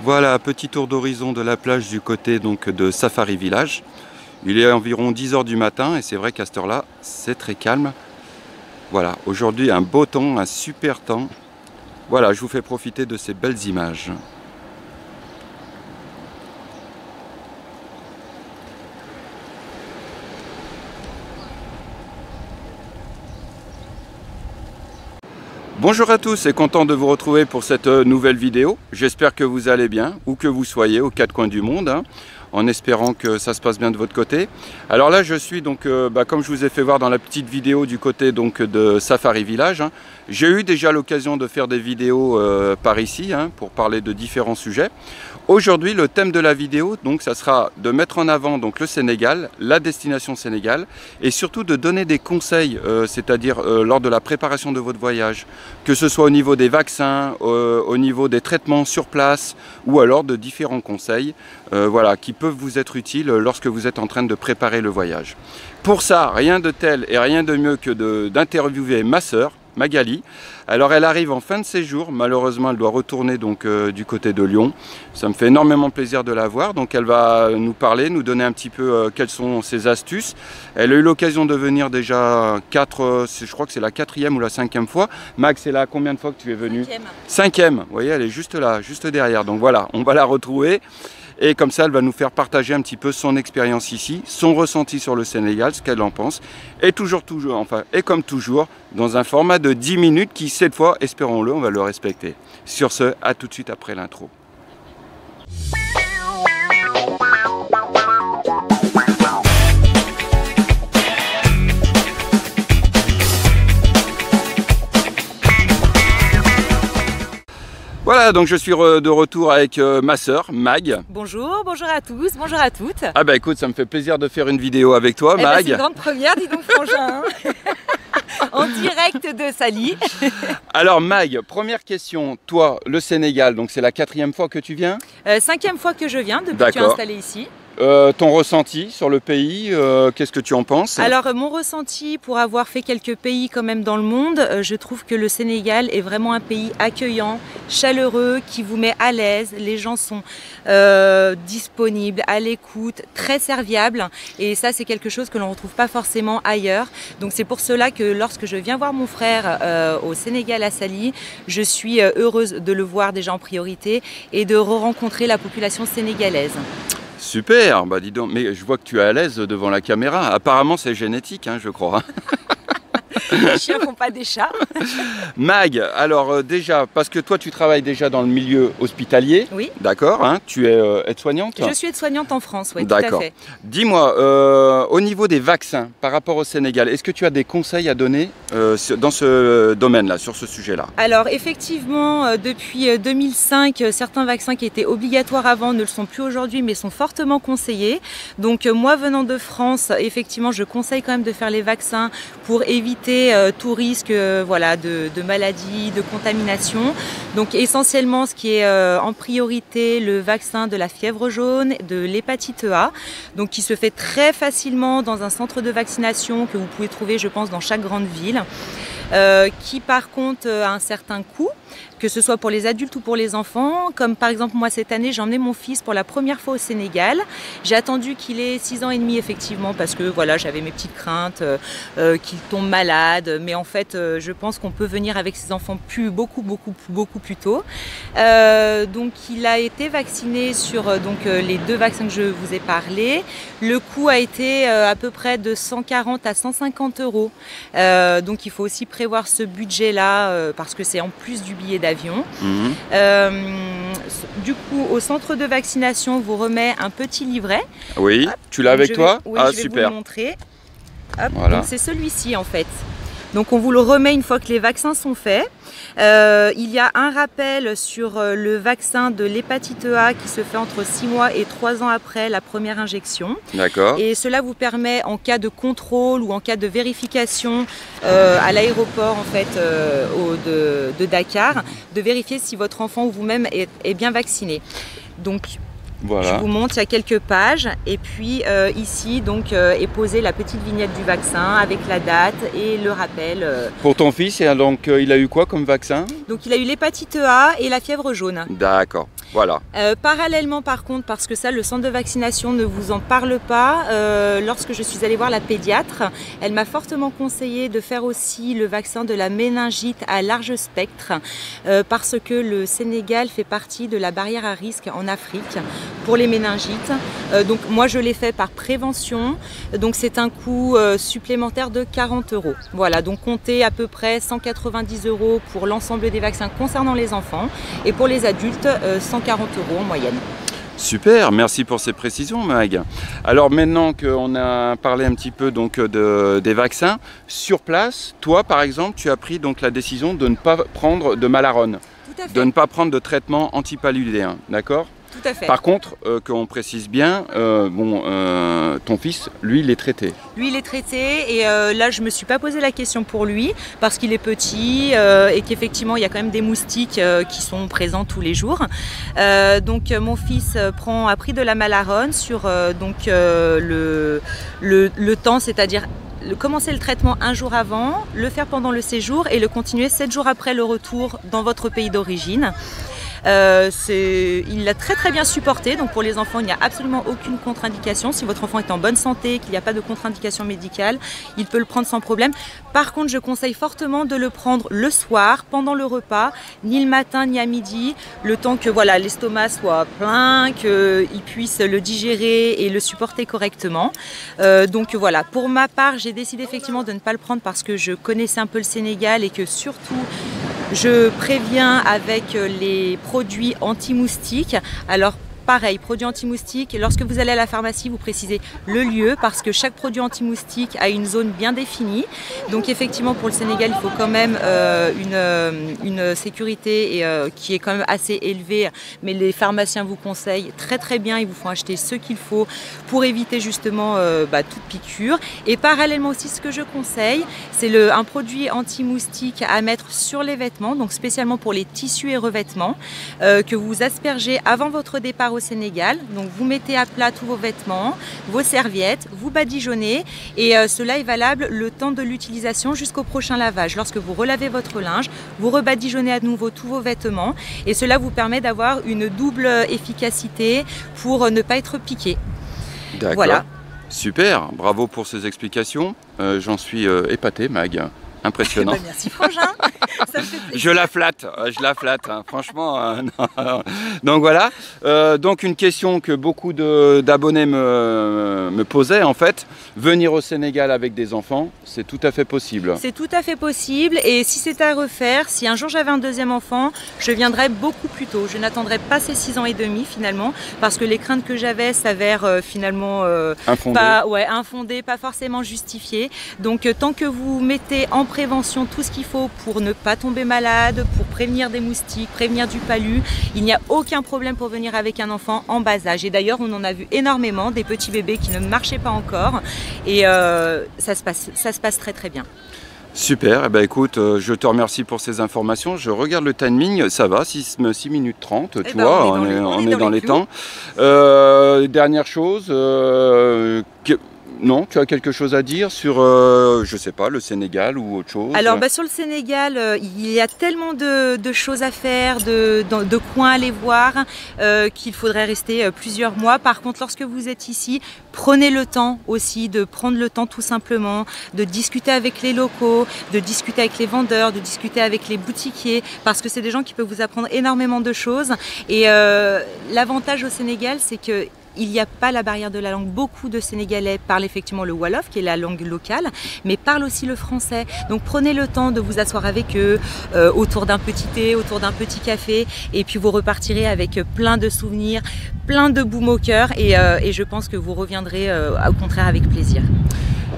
Voilà, petit tour d'horizon de la plage du côté donc de Safari Village. Il est environ 10 h du matin et c'est vrai qu'à cette heure-là, c'est très calme. Voilà, aujourd'hui un beau temps, un super temps. Voilà, je vous fais profiter de ces belles images. Bonjour à tous et content de vous retrouver pour cette nouvelle vidéo. J'espère que vous allez bien, où que vous soyez, aux quatre coins du monde, en espérant que ça se passe bien de votre côté. Alors là, je suis donc, comme je vous ai fait voir dans la petite vidéo du côté donc, de Safari Village, j'ai eu déjà l'occasion de faire des vidéos par ici, pour parler de différents sujets. Aujourd'hui, le thème de la vidéo, donc, ça sera de mettre en avant donc, le Sénégal, la destination Sénégal, et surtout de donner des conseils, c'est-à-dire lors de la préparation de votre voyage, que ce soit au niveau des vaccins, au niveau des traitements sur place, ou alors de différents conseils, voilà, qui peuvent vous être utiles lorsque vous êtes en train de préparer le voyage. Pour ça, rien de tel et rien de mieux que d'interviewer ma sœur, Magali. Alors elle arrive en fin de séjour, malheureusement elle doit retourner donc du côté de Lyon. Ça me fait énormément plaisir de la voir, donc elle va nous parler, nous donner un petit peu quelles sont ses astuces. Elle a eu l'occasion de venir déjà je crois que c'est la 4e ou la 5e fois. Mag, c'est là combien de fois que tu es venue? 5e. Vous voyez, elle est juste là, juste derrière, donc voilà, on va la retrouver. Et comme ça, elle va nous faire partager un petit peu son expérience ici, son ressenti sur le Sénégal, ce qu'elle en pense. Et et comme toujours, dans un format de 10 minutes qui, cette fois, espérons-le, on va le respecter. Sur ce, à tout de suite après l'intro. Voilà, donc je suis de retour avec ma sœur, Mag. Bonjour, bonjour à tous, bonjour à toutes. Ah bah écoute, ça me fait plaisir de faire une vidéo avec toi, Mag. C'est une grande première, dis donc frangin. En direct de Sali. Alors Mag, première question, toi, le Sénégal, donc c'est la 4e fois que tu viens? 5e fois que je viens, depuis que tu es installé ici. Ton ressenti sur le pays, qu'est-ce que tu en penses? Alors mon ressenti, pour avoir fait quelques pays quand même dans le monde, je trouve que le Sénégal est vraiment un pays accueillant, chaleureux, qui vous met à l'aise. Les gens sont disponibles, à l'écoute, très serviables, et ça c'est quelque chose que l'on ne retrouve pas forcément ailleurs. Donc c'est pour cela que lorsque je viens voir mon frère au Sénégal à Sali, je suis heureuse de le voir déjà en priorité et de re-rencontrer la population sénégalaise. Super, bah dis donc, mais je vois que tu es à l'aise devant la caméra. Apparemment c'est génétique, je crois. Les chiens font pas des chats. Mag, alors déjà, parce que toi tu travailles déjà dans le milieu hospitalier, oui. D'accord, tu es aide-soignante? Je suis aide-soignante en France, oui, tout à fait. Dis-moi, au niveau des vaccins par rapport au Sénégal, est-ce que tu as des conseils à donner dans ce domaine-là, sur ce sujet-là? Alors effectivement, depuis 2005, certains vaccins qui étaient obligatoires avant ne le sont plus aujourd'hui, mais sont fortement conseillés. Donc moi venant de France, effectivement, je conseille quand même de faire les vaccins pour éviter tout risque de maladie, de contamination. Donc essentiellement ce qui est en priorité le vaccin de la fièvre jaune, de l'hépatite A, donc qui se fait très facilement dans un centre de vaccination que vous pouvez trouver je pense dans chaque grande ville, qui par contre a un certain coût, que ce soit pour les adultes ou pour les enfants. Comme par exemple moi cette année j'ai emmené mon fils pour la première fois au Sénégal. J'ai attendu qu'il ait 6 ans et demi effectivement parce que voilà, j'avais mes petites craintes qu'il tombe malade, mais en fait je pense qu'on peut venir avec ses enfants beaucoup plus tôt. Donc il a été vacciné sur les 2 vaccins que je vous ai parlé. Le coût a été à peu près de 140 à 150 €. Donc il faut aussi prévoir ce budget là parce que c'est en plus du billet d'avion. Du coup, au centre de vaccination, on vous remet un petit livret. Oui, tu l'as avec toi? Oui, ah, je vais super. vous le montrer. Voilà. Donc c'est celui-ci en fait. Donc on vous le remet une fois que les vaccins sont faits. Il y a un rappel sur le vaccin de l'hépatite A qui se fait entre 6 mois et 3 ans après la première injection. D'accord. Et cela vous permet en cas de contrôle ou en cas de vérification à l'aéroport en fait de Dakar de vérifier si votre enfant ou vous-même est bien vacciné. Donc Voilà. Je vous montre, il y a quelques pages et puis ici donc est posée la petite vignette du vaccin avec la date et le rappel. Pour ton fils, donc, il a eu quoi comme vaccin? Donc il a eu l'hépatite A et la fièvre jaune. D'accord, voilà. Parallèlement par contre, parce que ça le centre de vaccination ne vous en parle pas, lorsque je suis allée voir la pédiatre, elle m'a fortement conseillé de faire aussi le vaccin de la méningite à large spectre parce que le Sénégal fait partie de la barrière à risque en Afrique pour les méningites. Donc moi je l'ai fait par prévention, donc c'est un coût supplémentaire de 40 €. Voilà, donc comptez à peu près 190 € pour l'ensemble des vaccins concernant les enfants et pour les adultes 140 € en moyenne. Super, merci pour ces précisions Mag. Alors maintenant qu'on a parlé un petit peu donc des vaccins, sur place, toi par exemple, tu as pris donc la décision de ne pas prendre de Malarone, de ne pas prendre de traitement antipaludéen, d'accord? Tout à fait. Par contre, qu'on précise bien, ton fils, lui, il est traité. Lui, il est traité et là, je ne me suis pas posé la question pour lui parce qu'il est petit et qu'effectivement, il y a quand même des moustiques qui sont présents tous les jours. Donc, mon fils a pris de la Malarone sur le temps, c'est-à-dire commencer le traitement un jour avant, le faire pendant le séjour et le continuer 7 jours après le retour dans votre pays d'origine. Il l'a très bien supporté, donc pour les enfants il n'y a absolument aucune contre-indication. Si votre enfant est en bonne santé, qu'il n'y a pas de contre-indication médicale, il peut le prendre sans problème. Par contre je conseille fortement de le prendre le soir, pendant le repas, ni le matin ni à midi, le temps que voilà, l'estomac soit plein, qu'il puisse le digérer et le supporter correctement. Donc voilà, pour ma part j'ai décidé effectivement de ne pas le prendre parce que je connaissais un peu le Sénégal et que surtout je préviens avec les produits anti-moustiques. Alors pareil, produits anti-moustiques, lorsque vous allez à la pharmacie, vous précisez le lieu parce que chaque produit anti-moustique a une zone bien définie. Donc effectivement pour le Sénégal, il faut quand même une sécurité qui est quand même assez élevée. Mais les pharmaciens vous conseillent très bien, ils vous font acheter ce qu'il faut pour éviter justement toute piqûre. Et parallèlement aussi, ce que je conseille, c'est un produit anti-moustique à mettre sur les vêtements, donc spécialement pour les tissus et revêtements, que vous aspergez avant votre départ au Sénégal. Donc vous mettez à plat tous vos vêtements, vos serviettes, vous badigeonnez et cela est valable le temps de l'utilisation jusqu'au prochain lavage. Lorsque vous relavez votre linge, vous rebadigeonnez à nouveau tous vos vêtements et cela vous permet d'avoir une double efficacité pour ne pas être piqué. D'accord. Voilà. Super, bravo pour ces explications. J'en suis épaté Mag. Impressionnant. Merci Frangin. Ça me fait plaisir. Je la flatte, hein. Franchement. Non. Donc voilà, donc une question que beaucoup d'abonnés me posaient en fait, venir au Sénégal avec des enfants, c'est tout à fait possible. C'est tout à fait possible et si c'était à refaire, si un jour j'avais un deuxième enfant, je viendrais beaucoup plus tôt. Je n'attendrai pas ces 6 ans et demi finalement, parce que les craintes que j'avais s'avèrent finalement infondées, pas forcément justifiées. Donc tant que vous mettez en prévention tout ce qu'il faut pour ne pas tomber malade, pour prévenir des moustiques, prévenir du palu, il n'y a aucun problème pour venir avec un enfant en bas âge. Et d'ailleurs, on en a vu énormément, des petits bébés qui ne marchaient pas encore. Et ça se passe très bien. Super, eh ben écoute, je te remercie pour ces informations. Je regarde le timing, ça va, 6 minutes 30, tu vois, on est dans les temps. Dernière chose, non, tu as quelque chose à dire sur, je sais pas, le Sénégal ou autre chose? Alors sur le Sénégal, il y a tellement de choses à faire, de coins à aller voir, qu'il faudrait rester plusieurs mois. Par contre, lorsque vous êtes ici, prenez le temps aussi de prendre le temps tout simplement, de discuter avec les locaux, de discuter avec les vendeurs, de discuter avec les boutiquiers, parce que c'est des gens qui peuvent vous apprendre énormément de choses. Et l'avantage au Sénégal, c'est que il n'y a pas la barrière de la langue. Beaucoup de Sénégalais parlent effectivement le Wolof, qui est la langue locale, mais parlent aussi le français. Donc prenez le temps de vous asseoir avec eux, autour d'un petit thé, autour d'un petit café, et puis vous repartirez avec plein de souvenirs, plein de baume au cœur, et je pense que vous reviendrez au contraire avec plaisir.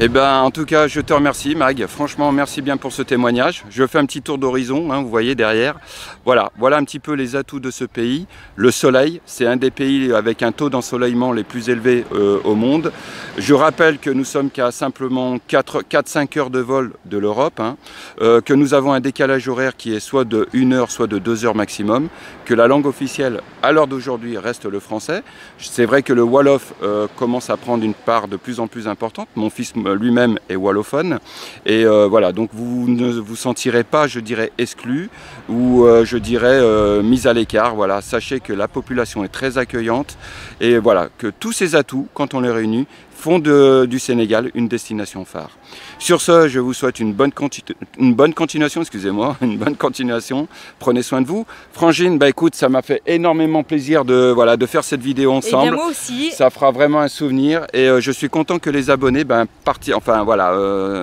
Eh ben, en tout cas, je te remercie, Mag. Franchement, merci bien pour ce témoignage. Je fais un petit tour d'horizon, hein, vous voyez derrière. Voilà un petit peu les atouts de ce pays. Le soleil, c'est un des pays avec un taux d'ensoleillement les plus élevés au monde. Je rappelle que nous sommes qu'à simplement 4-5 heures de vol de l'Europe, hein, que nous avons un décalage horaire qui est soit de 1 heure, soit de 2 heures maximum, que la langue officielle à l'heure d'aujourd'hui reste le français. C'est vrai que le Wolof commence à prendre une part de plus en plus importante. Mon fils lui-même est wallophone et voilà, donc vous ne vous sentirez pas, je dirais, exclu ou je dirais mis à l'écart. Voilà, sachez que la population est très accueillante et voilà, que tous ces atouts, quand on les réunit, font du Sénégal une destination phare. Sur ce, je vous souhaite une bonne continuation, excusez-moi, une bonne continuation. Prenez soin de vous. Frangine, bah écoute, ça m'a fait énormément plaisir de faire cette vidéo ensemble. Et bien moi aussi. Ça fera vraiment un souvenir et je suis content que les abonnés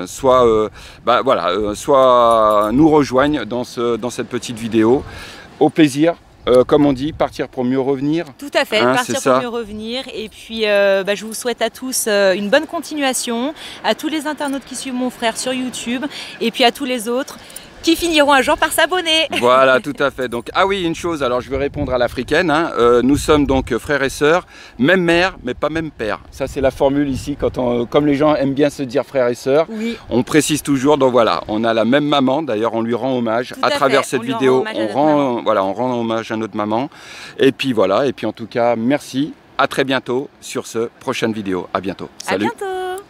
soit nous rejoignent dans cette petite vidéo. Au plaisir. Comme on dit, partir pour mieux revenir. Tout à fait, partir pour mieux revenir. Et puis, je vous souhaite à tous une bonne continuation, à tous les internautes qui suivent mon frère sur YouTube, et puis à tous les autres qui finiront un jour par s'abonner. Voilà, tout à fait. Donc, ah oui, une chose, alors je vais répondre à l'africaine. Hein. Nous sommes donc frères et sœurs, même mère, mais pas même père. Ça, c'est la formule ici, comme les gens aiment bien se dire frères et sœurs, oui. On précise toujours, donc voilà, on a la même maman, d'ailleurs on lui rend hommage. À travers cette vidéo, on rend hommage à notre maman. Et puis voilà, et puis en tout cas, merci, à très bientôt sur ce prochaine vidéo. À bientôt. Salut. À bientôt.